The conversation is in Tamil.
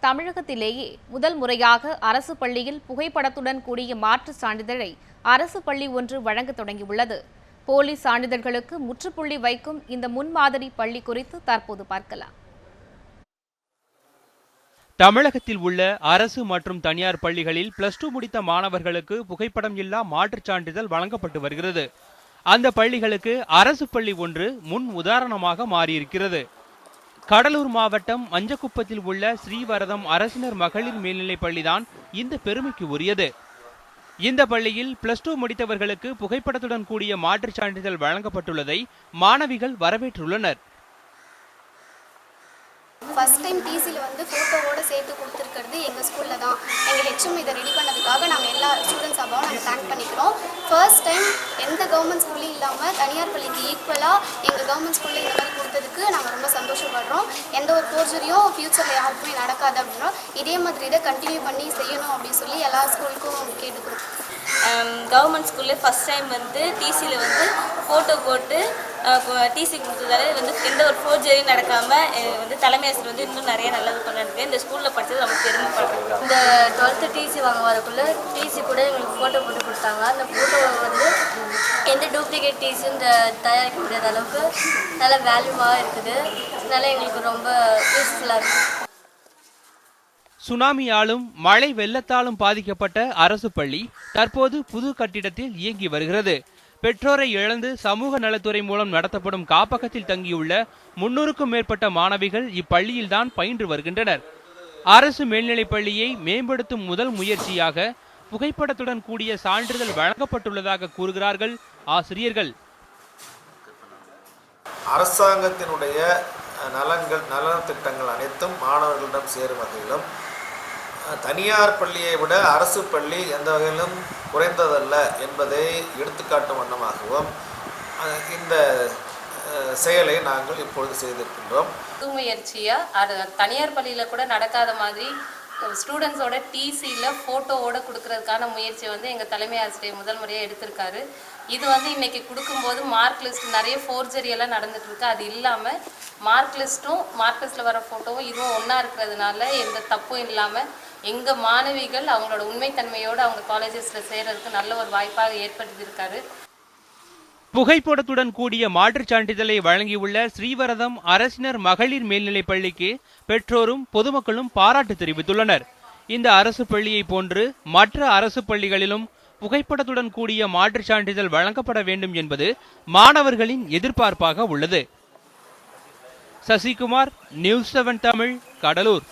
தமிழகத்திலேயே முதல் முறையாக அரசு பள்ளியில் புகைப்படத்துடன் கூடிய மாற்றுச் சான்றிதழை அரசு பள்ளி ஒன்று வழங்க தொடங்கியுள்ளது. போலி சான்றிதழ்களுக்கு முற்றுப்புள்ளி வைக்கும் இந்த முன்மாதிரி பள்ளி குறித்து தற்போது பார்க்கலாம். தமிழகத்தில் உள்ள அரசு மற்றும் தனியார் பள்ளிகளில் +2 முடித்த மாணவர்களுக்கு புகைப்படம் இல்லா மாற்றுச் சான்றிதழ் வழங்கப்பட்டு வருகிறது. அந்த பள்ளிகளுக்கு அரசு பள்ளி ஒன்று முன் உதாரணமாக மாறியிருக்கிறது. கடலூர் மாவட்டம் மஞ்சக்குப்பத்தில் உள்ள ஸ்ரீவரதம் அரசினர் மகளிர் மேல்நிலைப் பள்ளிதான் இந்த பெருமைக்கு உரியது. இந்த பள்ளியில் +2 முடித்தவர்களுக்கு புகைப்படத்துடன் கூடிய மாற்றுச் சான்றிதழ் வழங்கப்பட்டுள்ளதை மாணவிகள் வரவேற்றுள்ளனர். ஃபர்ஸ்ட் டைம் டிசியில் ஃபோட்டோவோடு சேர்த்து கொடுத்துருக்கிறது எங்கள் ஸ்கூலில் தான். எங்கள் ஹெச்எம் இதை ரெடி பண்ணதுக்காக நாங்கள் எல்லா ஸ்டூடெண்ட்ஸ் அப்பாவும் நாங்கள் தேங்க் பண்ணிக்கிறோம். ஃபர்ஸ்ட் டைம் எந்த கவர்மெண்ட் ஸ்கூல்லையும் இல்லாமல் தனியார் பள்ளிக்கு ஈக்குவலாக எங்கள் கவர்மெண்ட் ஸ்கூலில் இந்த மாதிரி கொடுத்ததுக்கு நாங்கள் ரொம்ப சந்தோஷப்படுறோம். எந்த ஒரு ஃபோர்ஜரியும் ஃப்யூச்சரில் யாருக்குமே நடக்காது அப்படின்றோம். இதே மாதிரி இதை கண்டினியூ பண்ணி செய்யணும் அப்படின்னு சொல்லி எல்லா ஸ்கூலுக்கும் கேட்டுக்கிறோம். கவர்மெண்ட் ஸ்கூலில் ஃபஸ்ட் டைம் டிசியில் ஃபோட்டோ போட்டு டிசி கொடுத்ததால எந்த ஒரு ஃபோர்ஜரியும் நடக்காமல் தலைமை ஆசிரியர் இன்னும் நிறைய நல்லது பண்ணிருக்கு. இந்த ஸ்கூலில் படித்தது ரொம்ப பெருமைப்படுறோம். இந்த 12th டிசி வாங்க வரக்குள்ள டிசி கூட எங்களுக்கு ஃபோட்டோ போட்டு கொடுத்தாங்க. அந்த ஃபோட்டோ எந்த டூப்ளிகேட் டிசி இந்த தயாரிக்க முடியாத அளவுக்கு நல்ல வேல்யூவாக இருக்குது. அதனால எங்களுக்கு ரொம்ப யூஸ்ஃபுல்லாக இருக்குது. சுனாமியாலும் மழை வெள்ளத்தாலும் பாதிக்கப்பட்ட அரசு பள்ளி தற்போது புது கட்டிடத்தில் இயங்கி வருகிறது. பெற்றோரை இழந்து சமூக நலத்துறை மூலம் நடத்தப்படும் காப்பகத்தில் தங்கியுள்ள 300க்கும் மேற்பட்ட மாணவிகள் இப்பள்ளியில்தான் பயின்று வருகின்றனர். அரசு மேல்நிலைப் பள்ளியை மேம்படுத்தும் முதல் முயற்சியாக புகைப்படத்துடன் கூடிய சான்றிதழ் வழங்கப்பட்டுள்ளதாக கூறுகிறார்கள் ஆசிரியர்கள். அரசாங்கத்தினுடைய நலத்திட்டங்கள் அனைத்தும் மாணவர்களிடம் சேரும் வகையிலும், தனியார் பள்ளியை விட அரசு பள்ளி எந்த வகையிலும் குறைந்ததல்ல என்பதை எடுத்துக்காட்டும் வண்ணமாகவும் இந்த செயலை நாங்கள் இப்பொழுது செய்திருக்கின்றோம். முயற்சியாக தனியார் பள்ளியில் கூட நடக்காத மாதிரி ஸ்டூடெண்ட்ஸோட டிசியில் ஃபோட்டோவோடு கொடுக்கறதுக்கான முயற்சி எங்கள் தலைமை ஆசிரியர் முதல் முறையாக எடுத்திருக்காரு. இது இன்றைக்கி கொடுக்கும்போது மார்க் லிஸ்ட் நிறைய ஃபோர்ஜரி எல்லாம் நடந்துகிட்ருக்கு. அது இல்லாமல் மார்க் லிஸ்ட்டில் வர ஃபோட்டோவும் இதுவும் ஒன்றா இருக்கிறதுனால எந்த தப்பும் இல்லாமல் எங்கள் மாணவிகள் அவங்களோட உண்மைத்தன்மையோடு அவங்க காலேஜஸில் சேர்றதுக்கு நல்ல ஒரு வாய்ப்பாக ஏற்படுத்தியிருக்காரு. புகைப்படத்துடன் கூடிய மாற்றுச் சான்றிதழை வழங்கியுள்ள ஸ்ரீவரதம் அரசினர் மகளிர் மேல்நிலைப் பள்ளிக்கு பெற்றோரும் பொதுமக்களும் பாராட்டு தெரிவித்துள்ளனர். இந்த அரசு பள்ளியை போன்று மற்ற அரசு பள்ளிகளிலும் புகைப்படத்துடன் கூடிய மாற்றுச் சான்றிதழ் வழங்கப்பட வேண்டும் என்பது மாணவர்களின் எதிர்பார்ப்பாக உள்ளது. சசிகுமார், நியூஸ் 7 தமிழ், கடலூர்.